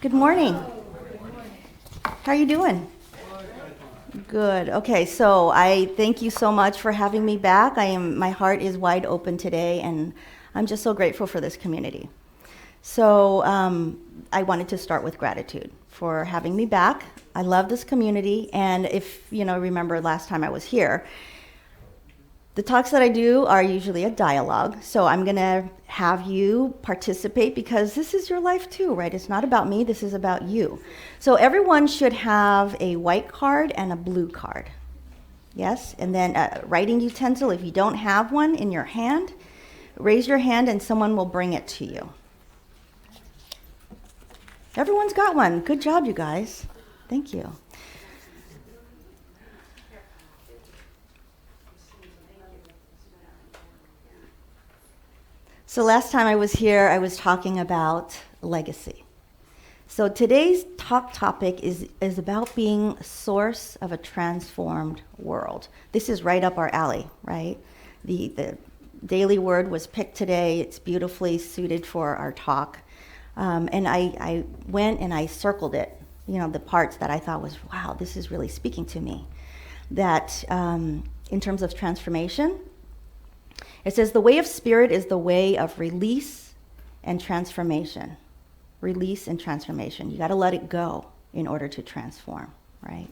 Good morning. How are you doing? Good. Okay, so I thank you so much for having me back. My heart is wide open today, and I'm just so grateful for this community. So I wanted to start with gratitude for having me back. I love this community, and if you remember last time I was here, the talks that I do are usually a dialogue, so I'm going to have you participate because this is your life too, right? It's not about me, this is about you. So everyone should have a white card and a blue card. Yes? And then a writing utensil, if you don't have one in your hand, raise your hand and someone will bring it to you. Everyone's got one. Good job, you guys. Thank you. So last time I was here, I was talking about legacy. So today's talk topic is about being a source of a transformed world. This is right up our alley, right? The daily word was picked today. It's beautifully suited for our talk. And I went and I circled it, the parts that I thought was, wow, this is really speaking to me. That in terms of transformation, it says the way of spirit is the way of release and transformation. Release and transformation. You got to let it go in order to transform, right?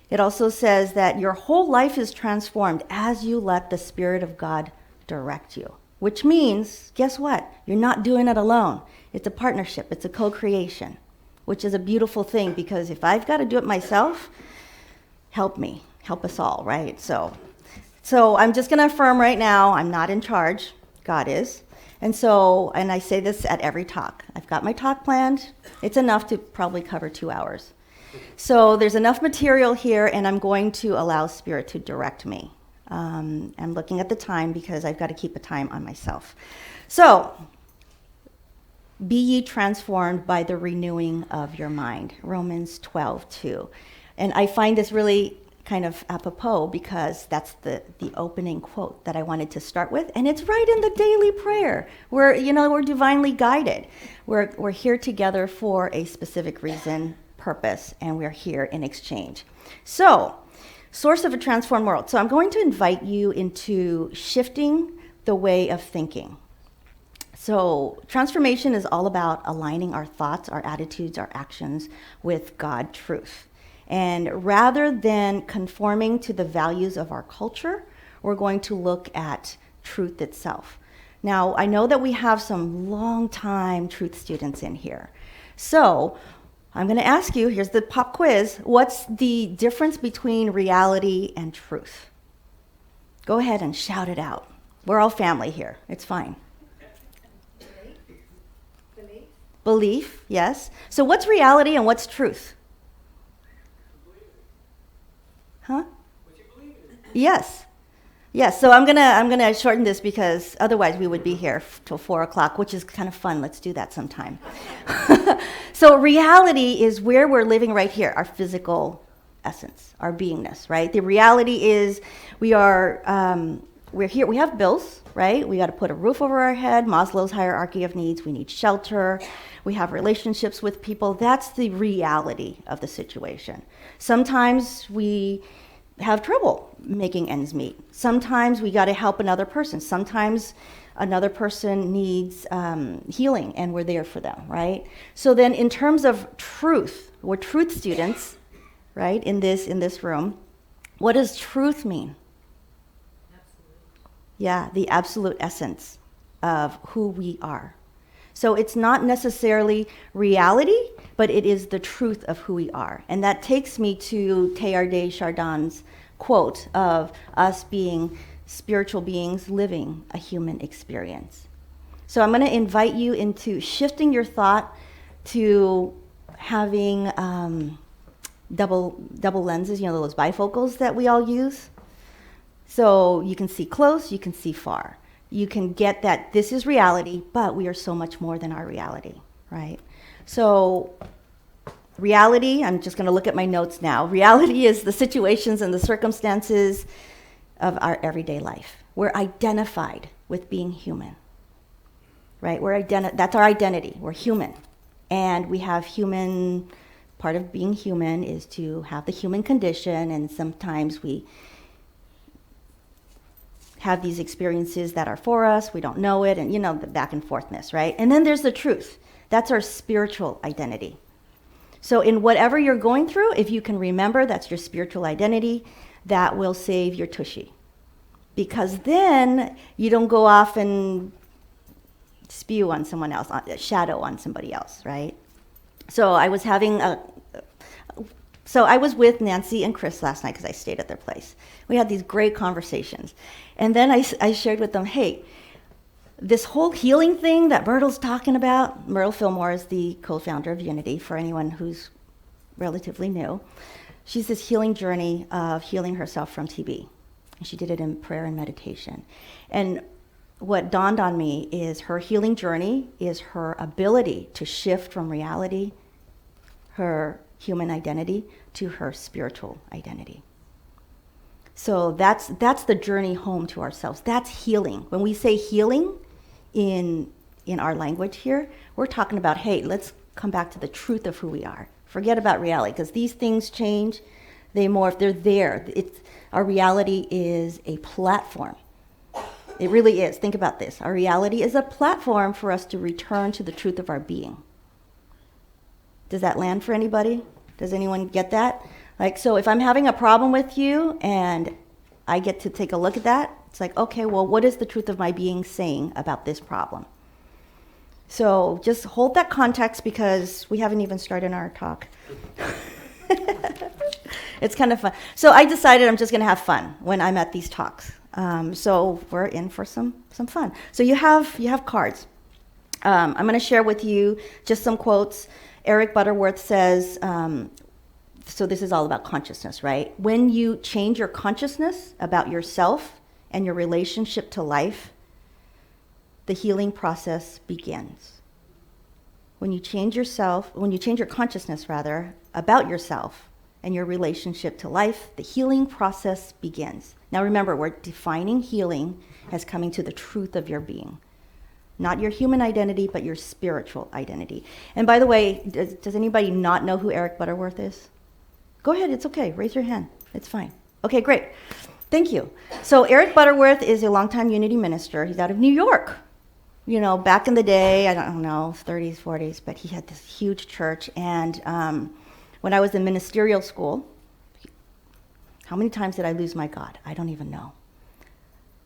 It also says that your whole life is transformed as you let the Spirit of God direct you, which means, guess what? You're not doing it alone. It's a partnership. It's a co-creation, which is a beautiful thing because if I've got to do it myself, help me, help us all, right? So I'm just going to affirm right now, I'm not in charge. God is. And I say this at every talk. I've got my talk planned. It's enough to probably cover 2 hours. So there's enough material here, and I'm going to allow Spirit to direct me. I'm looking at the time because I've got to keep a time on myself. So, be ye transformed by the renewing of your mind. Romans 12:2. And I find this really kind of apropos because that's the opening quote that I wanted to start with, and it's right in the daily prayer. We're divinely guided. We're here together for a specific reason, purpose, and we're here in exchange. So, source of a transformed world. So I'm going to invite you into shifting the way of thinking. So transformation is all about aligning our thoughts, our attitudes, our actions with God truth. And rather than conforming to the values of our culture, we're going to look at truth itself. Now, I know that we have some long-time truth students in here. So I'm going to ask you, here's the pop quiz, what's the difference between reality and truth? Go ahead and shout it out. We're all family here. It's fine. Belief, yes. So what's reality and what's truth? Huh? Yes. Yes, so I'm gonna shorten this because otherwise we would be here till 4 o'clock, which is kind of fun. Let's do that sometime. So reality is where we're living right here, our physical essence, our beingness, right? The reality is we're here, we have bills, right? We got to put a roof over our head, Maslow's hierarchy of needs, we need shelter, we have relationships with people. That's the reality of the situation. Sometimes we have trouble making ends meet. Sometimes we got to help another person. Sometimes another person needs healing and we're there for them, right? So then in terms of truth, we're truth students, right, in this room. What does truth mean? Yeah, the absolute essence of who we are. So it's not necessarily reality, but it is the truth of who we are. And that takes me to Teilhard de Chardin's quote of us being spiritual beings living a human experience. So I'm going to invite you into shifting your thought to having double lenses, those bifocals that we all use. So you can see close, you can see far. You can get that this is reality, but we are so much more than our reality, right? So reality, I'm just going to look at my notes now. Reality is the situations and the circumstances of our everyday life. We're identified with being human, right? That's our identity. We're human. And we have part of being human is to have the human condition, and sometimes we have these experiences that are for us, we don't know it, and the back and forthness, right? And then there's the truth. That's our spiritual identity. So in whatever you're going through, if you can remember that's your spiritual identity, that will save your tushy. Because then you don't go off and spew on someone else, shadow on somebody else, right? So I was with Nancy and Chris last night because I stayed at their place. We had these great conversations. And then I shared with them, hey, this whole healing thing that Myrtle's talking about, Myrtle Fillmore is the co-founder of Unity, for anyone who's relatively new. She's this healing journey of healing herself from TB. And she did it in prayer and meditation. And what dawned on me is her healing journey is her ability to shift from reality, her human identity, to her spiritual identity. So that's the journey home to ourselves. That's healing. When we say healing in our language here, we're talking about, hey, let's come back to the truth of who we are. Forget about reality, because these things change, they morph, they're there. Our reality is a platform. It really is. Think about this. Our reality is a platform for us to return to the truth of our being. Does that land for anybody? Does anyone get that? So if I'm having a problem with you and I get to take a look at that, it's like, okay, well, what is the truth of my being saying about this problem? So just hold that context, because we haven't even started our talk. It's kind of fun. So I decided I'm just going to have fun when I'm at these talks. So we're in for some fun. So you have cards. I'm going to share with you just some quotes. Eric Butterworth says, so this is all about consciousness, right? When you change your consciousness about yourself and your relationship to life, the healing process begins. When you change your consciousness about yourself and your relationship to life, the healing process begins. Now remember, we're defining healing as coming to the truth of your being. Not your human identity, but your spiritual identity. And by the way, does anybody not know who Eric Butterworth is? Go ahead, it's okay, raise your hand, it's fine. Okay, great, thank you. So Eric Butterworth is a longtime Unity minister. He's out of New York. Back in the day, I don't know, 30s, 40s, but he had this huge church. And when I was in ministerial school, how many times did I lose my God? I don't even know.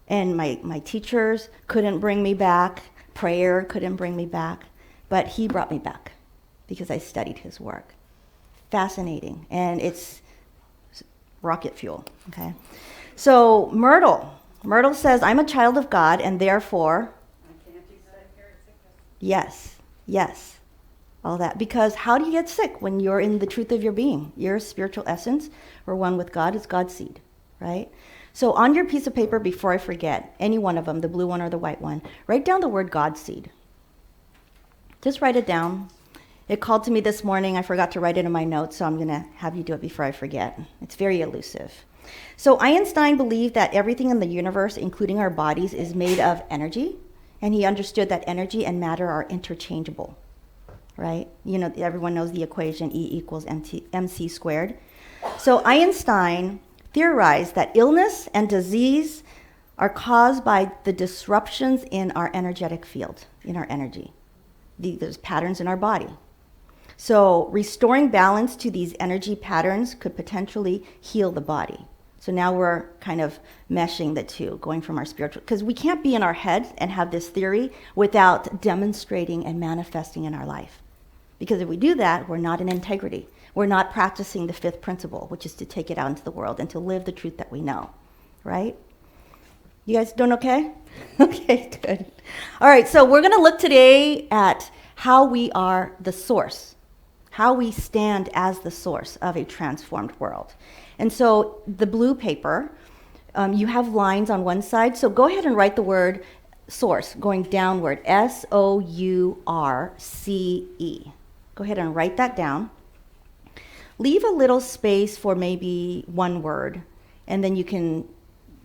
And my teachers couldn't bring me back. Prayer couldn't bring me back. But he brought me back because I studied his work. Fascinating. And it's rocket fuel, okay? So Myrtle says, I'm a child of God, and therefore... Yes, all that. Because how do you get sick when you're in the truth of your being? Your spiritual essence, or one with God, is God's seed, right? So on your piece of paper, before I forget, any one of them, the blue one or the white one, write down the word God's seed. Just write it down. It called to me this morning. I forgot to write it in my notes, so I'm going to have you do it before I forget. It's very elusive. So Einstein believed that everything in the universe, including our bodies, is made of energy. And he understood that energy and matter are interchangeable, right? Everyone knows the equation E equals mc squared. So Einstein theorized that illness and disease are caused by the disruptions in our energetic field, in our energy. There's patterns in our body. So restoring balance to these energy patterns could potentially heal the body. So now we're kind of meshing the two, going from our spiritual, because we can't be in our head and have this theory without demonstrating and manifesting in our life. Because if we do that, we're not in integrity. We're not practicing the fifth principle, which is to take it out into the world and to live the truth that we know, right? You guys doing okay? Okay, good. All right, so we're going to look today at how we are the source, how we stand as the source of a transformed world. And so the blue paper, you have lines on one side. So go ahead and write the word source going downward, S-O-U-R-C-E. Go ahead and write that down. Leave a little space for maybe one word, and then you can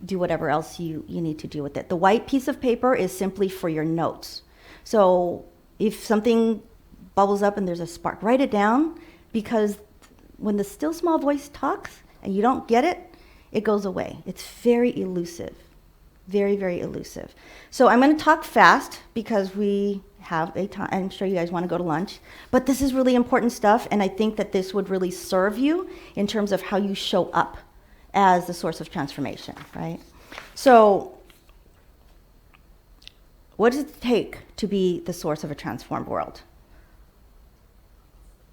do whatever else you need to do with it. The white piece of paper is simply for your notes. So if something bubbles up and there's a spark. Write it down, because when the still small voice talks and you don't get it, it goes away. It's very elusive, very, very elusive. So I'm going to talk fast because we have a time. I'm sure you guys want to go to lunch, but this is really important stuff, and I think that this would really serve you in terms of how you show up as the source of transformation, right? So what does it take to be the source of a transformed world?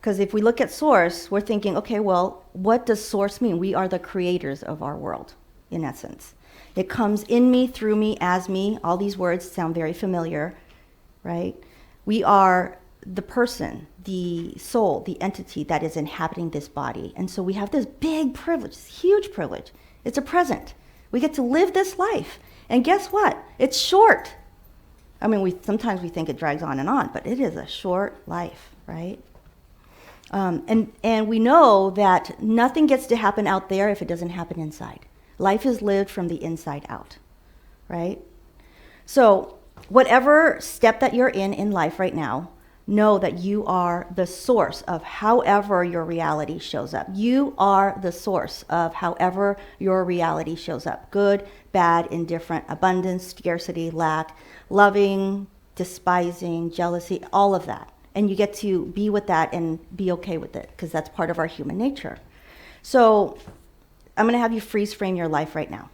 Because if we look at source, we're thinking, okay, well, what does source mean? We are the creators of our world, in essence. It comes in me, through me, as me. All these words sound very familiar, right? We are the person, the soul, the entity that is inhabiting this body. And so we have this big privilege, this huge privilege. It's a present. We get to live this life. And guess what? It's short. I mean, sometimes we think it drags on and on, but it is a short life, right? And we know that nothing gets to happen out there if it doesn't happen inside. Life is lived from the inside out, right? So whatever step that you're in life right now, know that you are the source of however your reality shows up. You are the source of however your reality shows up. Good, bad, indifferent, abundance, scarcity, lack, loving, despising, jealousy, all of that. And you get to be with that and be okay with it, because that's part of our human nature. So I'm going to have you freeze frame your life right now.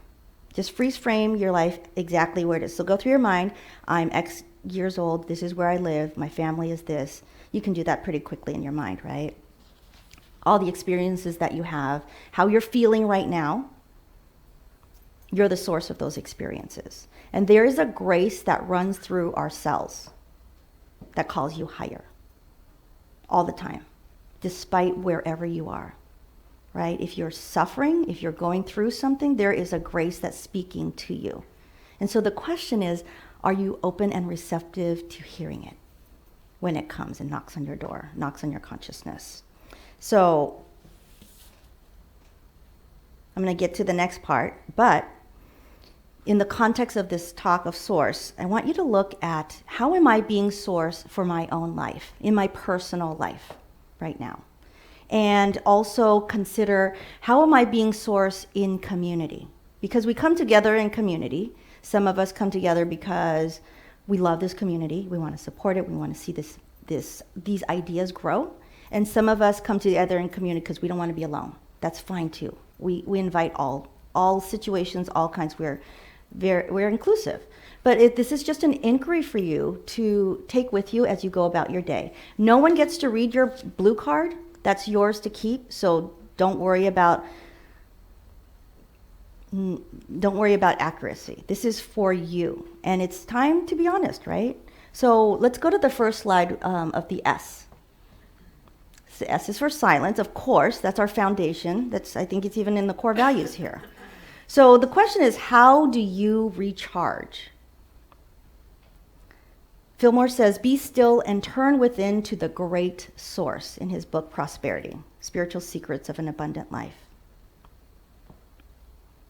Just freeze frame your life exactly where it is. So go through your mind. I'm X years old. This is where I live. My family is this. You can do that pretty quickly in your mind, right? All the experiences that you have, how you're feeling right now, you're the source of those experiences. And there is a grace that runs through our cells that calls you higher all the time, despite wherever you are, right? If you're suffering, if you're going through something, there is a grace that's speaking to you. And so the question is, are you open and receptive to hearing it when it comes and knocks on your door, knocks on your consciousness? So I'm going to get to the next part, but in the context of this talk of source, I want you to look at how am I being source for my own life, in my personal life right now? And also consider how am I being source in community? Because we come together in community. Some of us come together because we love this community. We want to support it. We want to see these ideas grow. And some of us come together in community because we don't want to be alone. That's fine too. We invite all situations, all kinds. We're inclusive. But this is just an inquiry for you to take with you as you go about your day. No one gets to read your blue card. That's yours to keep. So don't worry about accuracy. This is for you. And it's time to be honest, right? So let's go to the first slide of the S. The S is for silence, of course. That's our foundation. I think it's even in the core values here. So the question is, how do you recharge? Fillmore says, be still and turn within to the great source in his book, Prosperity, Spiritual Secrets of an Abundant Life.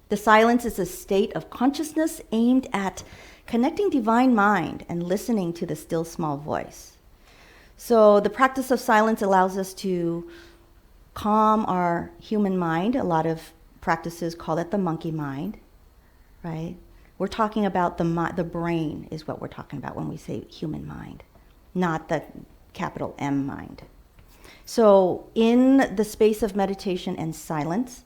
The silence is a state of consciousness aimed at connecting divine mind and listening to the still small voice. So the practice of silence allows us to calm our human mind. A lot of practices call it the monkey mind, right? We're talking about the brain is what we're talking about when we say human mind, not the capital M mind. So in the space of meditation and silence,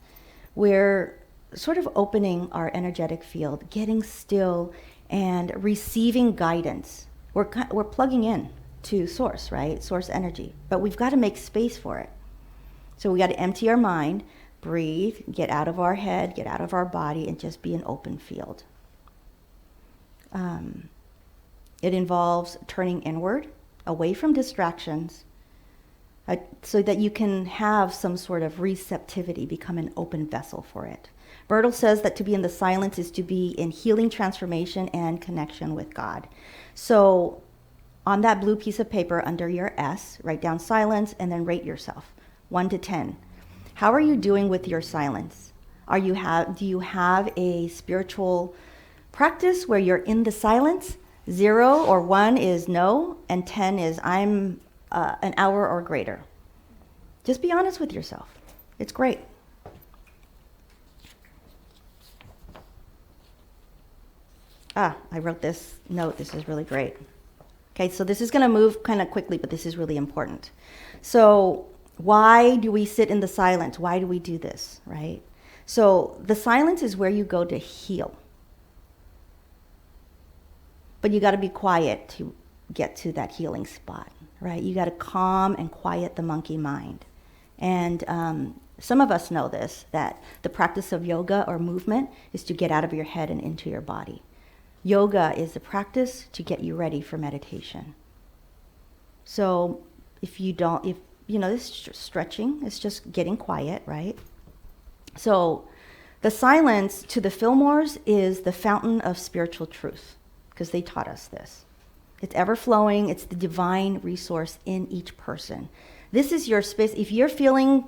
we're sort of opening our energetic field, getting still and receiving guidance. We're plugging in to source, right? Source energy, but we've got to make space for it. So we got to empty our mind, breathe, get out of our head, get out of our body, and just be an open field. It involves turning inward, away from distractions, so that you can have some sort of receptivity, become an open vessel for it. Bertel says that to be in the silence is to be in healing transformation and connection with God. So on that blue piece of paper under your S, write down silence and then rate yourself, 1 to 10. How are you doing with your silence? Do you have a spiritual practice where you're in the silence? 0 or 1 is no, and 10 is I'm an hour or greater. Just be honest with yourself. It's great. I wrote this note. This is really great. Okay, so this is going to move kind of quickly, but this is really important. So why do we sit in the silence? Why do we do this, right? So the silence is where you go to heal. But you got to be quiet to get to that healing spot, right? You got to calm and quiet the monkey mind. And some of us know this, that the practice of yoga or movement is to get out of your head and into your body. Yoga is the practice to get you ready for meditation. So if you know, this stretching, it's just getting quiet, right? So the silence to the Fillmores is the fountain of spiritual truth, because they taught us this. It's ever flowing. It's the divine resource in each person. This is your space. If you're feeling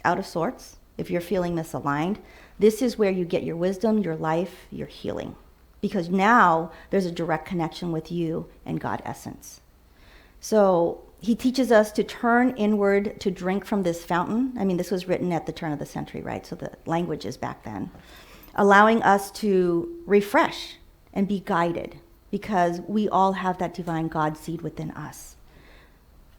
out of sorts, if you're feeling misaligned, this is where you get your wisdom, your life, your healing. Because now there's a direct connection with you and God essence. So he teaches us to turn inward to drink from this fountain. I mean, this was written at the turn of the century, right? So the language is back then. Allowing us to refresh and be guided, because we all have that divine God seed within us.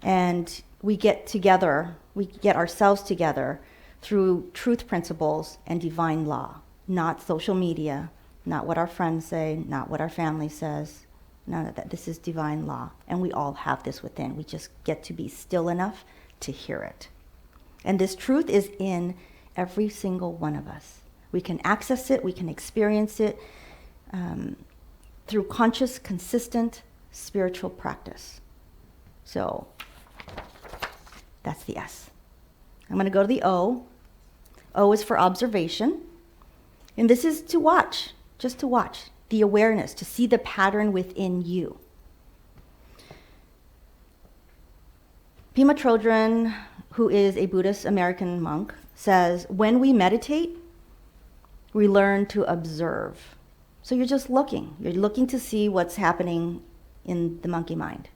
And we get together, we get ourselves together through truth principles and divine law, not social media, not what our friends say, not what our family says, none of that. This is divine law, and we all have this within. We just get to be still enough to hear it. And this truth is in every single one of us. We can access it, we can experience it through conscious, consistent spiritual practice. So that's the S. I'm going to go to the O. O is for observation. And this is to watch, just to watch, the awareness, to see the pattern within you. Pema Chodron, who is a Buddhist American monk, says, when we meditate, we learn to observe. So you're just looking. You're looking to see what's happening in the monkey mind.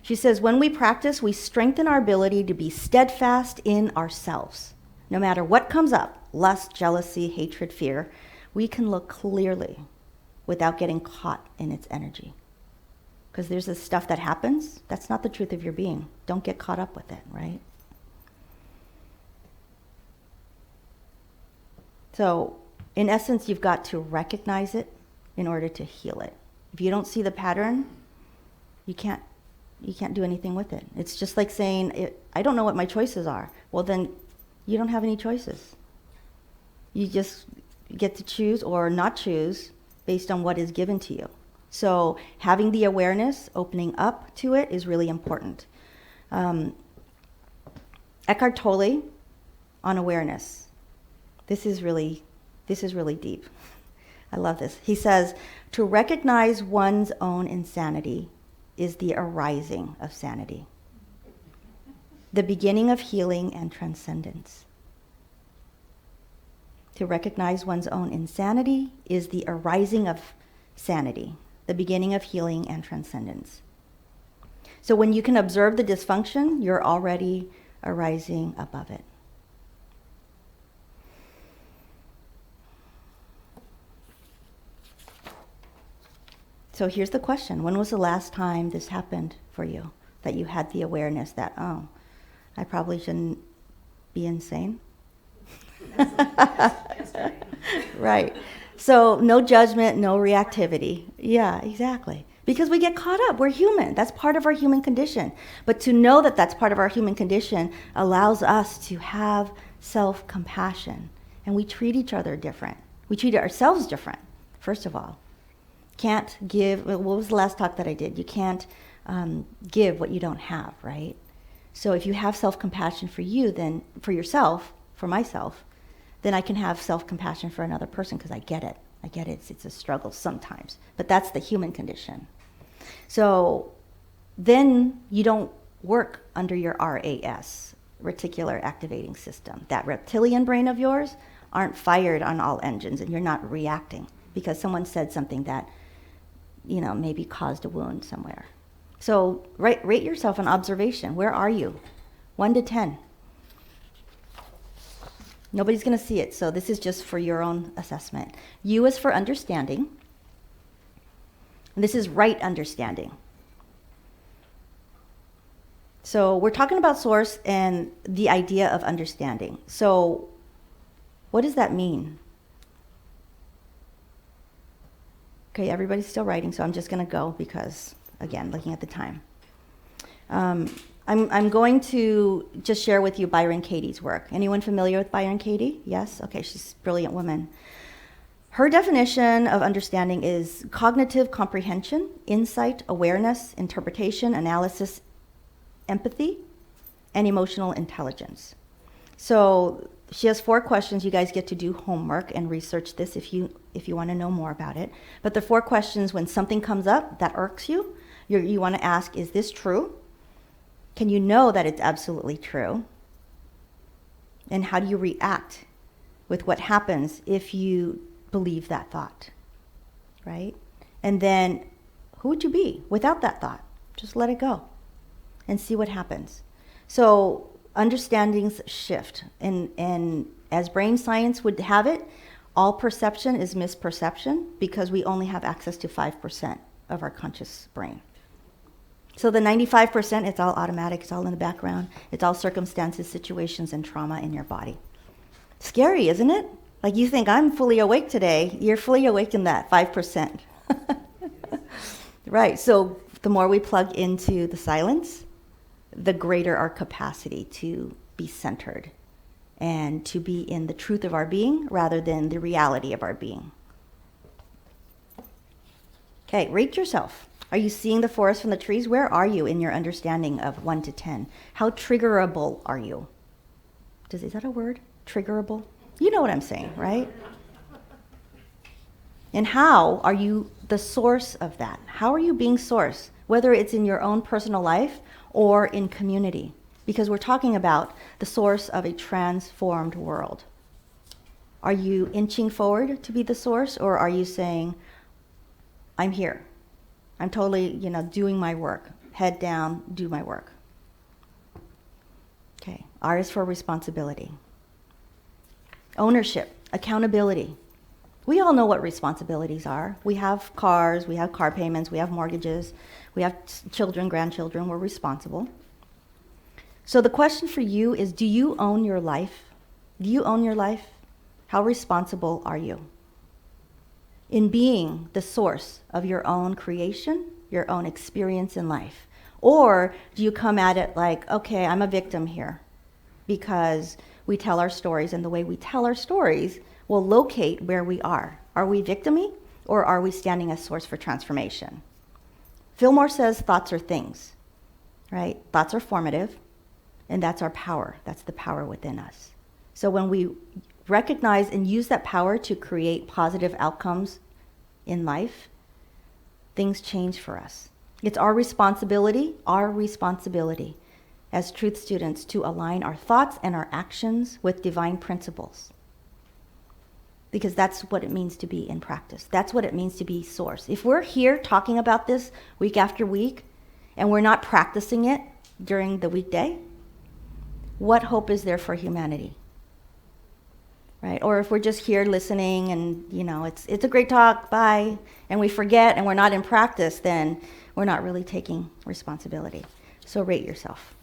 She says, when we practice, we strengthen our ability to be steadfast in ourselves. No matter what comes up, lust, jealousy, hatred, fear, we can look clearly without getting caught in its energy. Because there's this stuff that happens, that's not the truth of your being. Don't get caught up with it, right? So, in essence, you've got to recognize it in order to heal it. If you don't see the pattern, you can't do anything with it. It's just like saying, I don't know what my choices are. Well, then you don't have any choices. You just get to choose or not choose based on what is given to you. So having the awareness, opening up to it is really important. Eckhart Tolle on awareness. This is really deep. I love this. He says, to recognize one's own insanity is the arising of sanity, the beginning of healing and transcendence. To recognize one's own insanity is the arising of sanity, the beginning of healing and transcendence. So when you can observe the dysfunction, you're already arising above it. So here's the question. When was the last time this happened for you? That you had the awareness that, oh, I probably shouldn't be insane? Right. So no judgment, no reactivity. Yeah, exactly. Because we get caught up. We're human. That's part of our human condition. But to know that that's part of our human condition allows us to have self-compassion. And we treat each other different. We treat ourselves different, first of all. Can't give, what was the last talk that I did? You can't give what you don't have, right? So if you have self-compassion for you, then for yourself, for myself, then I can have self-compassion for another person because I get it. I get it. It's a struggle sometimes. But that's the human condition. So then you don't work under your RAS, reticular activating system. That reptilian brain of yours aren't fired on all engines and you're not reacting because someone said something that, maybe caused a wound somewhere. So rate yourself an observation. Where are you? 1 to 10. Nobody's going to see it, so this is just for your own assessment. U is for understanding. And this is right understanding. So we're talking about source and the idea of understanding. So what does that mean? Okay, everybody's still writing, so I'm just going to go because, again, looking at the time. I'm going to just share with you Byron Katie's work. Anyone familiar with Byron Katie? Yes? Okay, she's a brilliant woman. Her definition of understanding is cognitive comprehension, insight, awareness, interpretation, analysis, empathy, and emotional intelligence. So she has 4 questions. You guys get to do homework and research this if you want to know more about it. But the 4 questions, when something comes up that irks you, you want to ask, is this true? Can you know that it's absolutely true? And how do you react with what happens if you believe that thought, right? And then who would you be without that thought? Just let it go and see what happens. So understandings shift. And as brain science would have it, all perception is misperception because we only have access to 5% of our conscious brain. So the 95%, it's all automatic, it's all in the background, it's all circumstances, situations, and trauma in your body. Scary, isn't it? Like you think, I'm fully awake today. You're fully awake in that 5%. Right, so the more we plug into the silence, the greater our capacity to be centered and to be in the truth of our being rather than the reality of our being. Okay, rate yourself. Are you seeing the forest from the trees? Where are you in your understanding of 1 to 10? How triggerable are you? Is that a word? Triggerable? You know what I'm saying, right? And how are you the source of that? How are you being source? Whether it's in your own personal life or in community. Because we're talking about the source of a transformed world. Are you inching forward to be the source, or are you saying, I'm here. I'm totally, doing my work. Head down, do my work. Okay, R is for responsibility. Ownership, accountability. We all know what responsibilities are. We have cars, we have car payments, we have mortgages, we have children, grandchildren, we're responsible. So the question for you is, do you own your life? Do you own your life? How responsible are you in being the source of your own creation, your own experience in life? Or do you come at it like, okay, I'm a victim here because we tell our stories, and the way we tell our stories will locate where we are. Are we victim-y, or are we standing as source for transformation? Fillmore says thoughts are things, right? Thoughts are formative, and that's our power. That's the power within us. So when we recognize and use that power to create positive outcomes in life, things change for us. It's our responsibility as truth students to align our thoughts and our actions with divine principles. Because that's what it means to be in practice. That's what it means to be source. If we're here talking about this week after week, and we're not practicing it during the weekday, what hope is there for humanity? Right? Or if we're just here listening and, it's a great talk, bye, and we forget and we're not in practice, then we're not really taking responsibility. So rate yourself.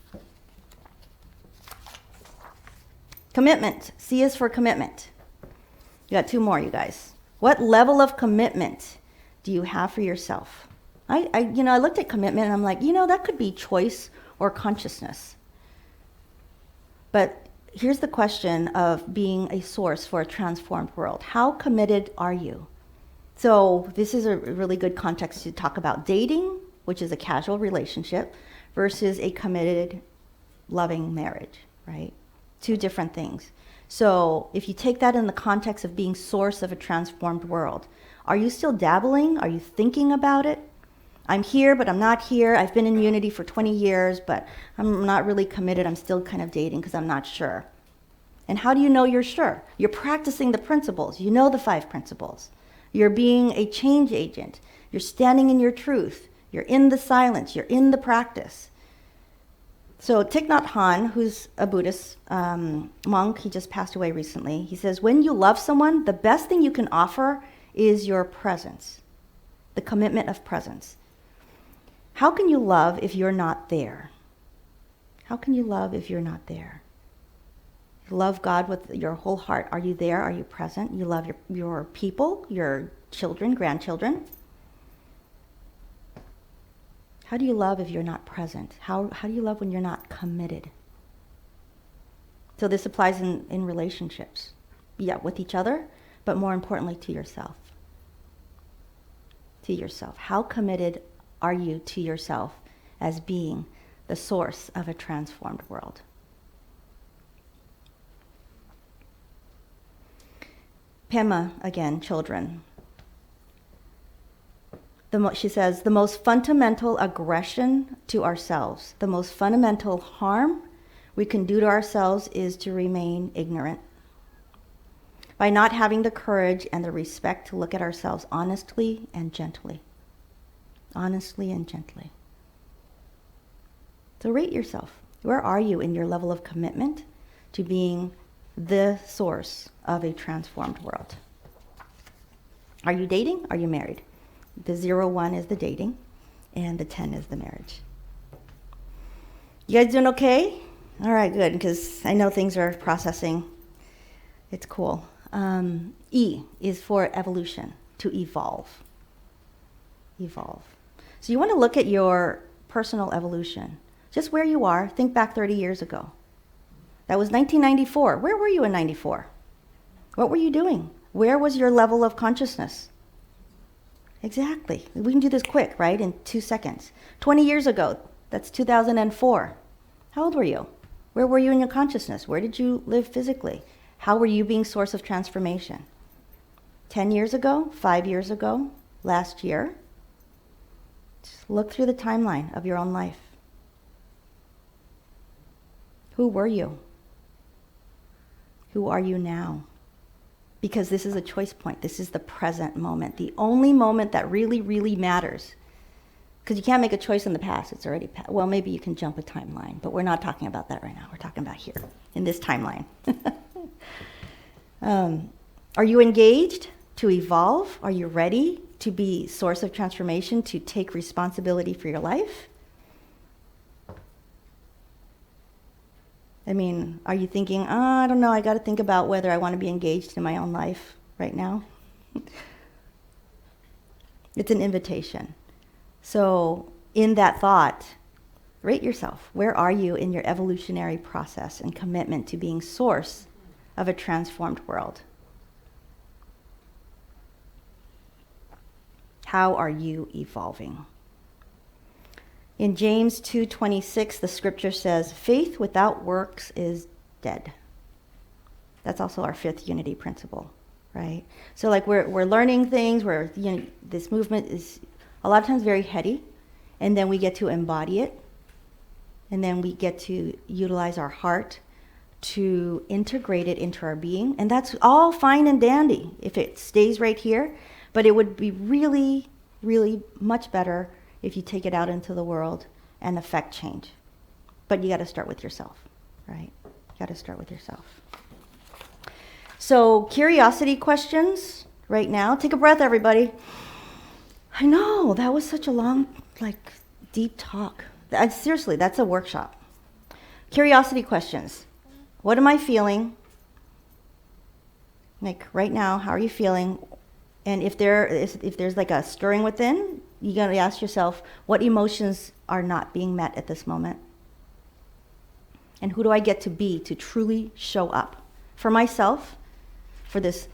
Commitment. C is for commitment. You got 2 more, you guys. What level of commitment do you have for yourself? I looked at commitment and I'm like, that could be choice or consciousness. But here's the question of being a source for a transformed world. How committed are you? So this is a really good context to talk about dating, which is a casual relationship, versus a committed, loving marriage, right? 2 different things. So if you take that in the context of being source of a transformed world, are you still dabbling? Are you thinking about it? I'm here, but I'm not here. I've been in unity for 20 years, but I'm not really committed. I'm still kind of dating because I'm not sure. And how do you know you're sure? You're practicing the principles. You know the 5 principles. You're being a change agent. You're standing in your truth. You're in the silence. You're in the practice. So Thich Nhat Hanh, who's a Buddhist monk, he just passed away recently. He says, when you love someone, the best thing you can offer is your presence, the commitment of presence. How can you love if you're not there? How can you love if you're not there? You love God with your whole heart. Are you there? Are you present? You love your people, your children, grandchildren. How do you love if you're not present? How do you love when you're not committed? So this applies in relationships. Yeah, with each other, but more importantly to yourself. To yourself. How committed are you to yourself as being the source of a transformed world? Pema, again, children. She says, the most fundamental aggression to ourselves, the most fundamental harm we can do to ourselves is to remain ignorant. By not having the courage and the respect to look at ourselves honestly and gently. Honestly and gently. So rate yourself. Where are you in your level of commitment to being the source of a transformed world? Are you dating? Are you married? The 0-1 is the dating, and the 10 is the marriage. You guys doing okay? All right, good, because I know things are processing. It's cool. E is for evolution, to evolve. Evolve. So you want to look at your personal evolution, just where you are. Think back 30 years ago. That was 1994. Where were you in 94? What were you doing? Where was your level of consciousness? Exactly. We can do this quick, right? In 2 seconds. 20 years ago, that's 2004. How old were you? Where were you in your consciousness? Where did you live physically? How were you being source of transformation? 10 years ago? 5 years ago? Last year? Just look through the timeline of your own life. Who were you? Who are you now? Because this is a choice point. This is the present moment, the only moment that really, really matters. Because you can't make a choice in the past. It's already past. Well, maybe you can jump a timeline, but we're not talking about that right now. We're talking about here, in this timeline. Are you engaged to evolve? Are you ready to be source of transformation, to take responsibility for your life? I mean, are you thinking, I don't know, I got to think about whether I want to be engaged in my own life right now? It's an invitation. So in that thought, rate yourself. Where are you in your evolutionary process and commitment to being source of a transformed world? How are you evolving? In James 2:26, the scripture says, faith without works is dead. That's also our fifth unity principle, right? So like we're learning things, this movement is a lot of times very heady, and then we get to embody it, and then we get to utilize our heart to integrate it into our being, and that's all fine and dandy if it stays right here, but it would be really, really much better if you take it out into the world and affect change. But you got to start with yourself, right? You got to start with yourself. So curiosity questions right now. Take a breath, everybody. I know, that was such a long, deep talk. Seriously, that's a workshop. Curiosity questions. What am I feeling? Like right now, how are you feeling? And if there's like a stirring within, you got to ask yourself, what emotions are not being met at this moment? And who do I get to be to truly show up for myself, for this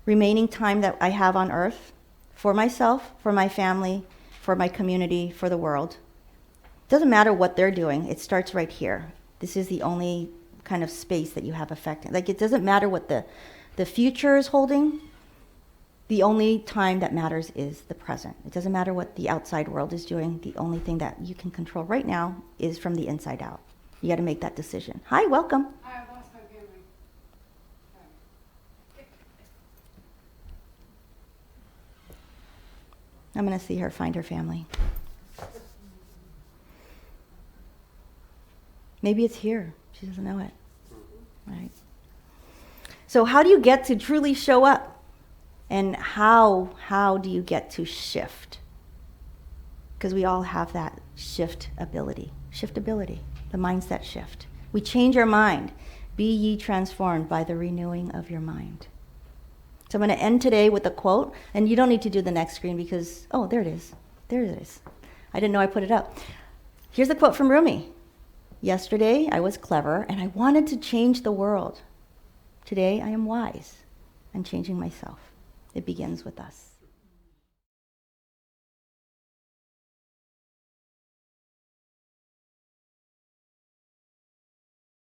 remaining time that I have on earth, for myself, for my family, for my community, for the world? It doesn't matter what they're doing. It starts right here. This is the only kind of space that you have affecting. Like, it doesn't matter what the future is holding. The only time that matters is the present. It doesn't matter what the outside world is doing. The only thing that you can control right now is from the inside out. You got to make that decision. Hi, welcome. I lost my family. I'm going to see her find her family. Maybe it's here. She doesn't know it. Right? So how do you get to truly show up? And how do you get to shift? Because we all have that shiftability, the mindset shift. We change our mind. Be ye transformed by the renewing of your mind. So I'm going to end today with a quote, and you don't need to do the next screen because, oh, there it is. There it is. I didn't know I put it up. Here's a quote from Rumi. Yesterday, I was clever, and I wanted to change the world. Today, I am wise. I'm changing myself. It begins with us.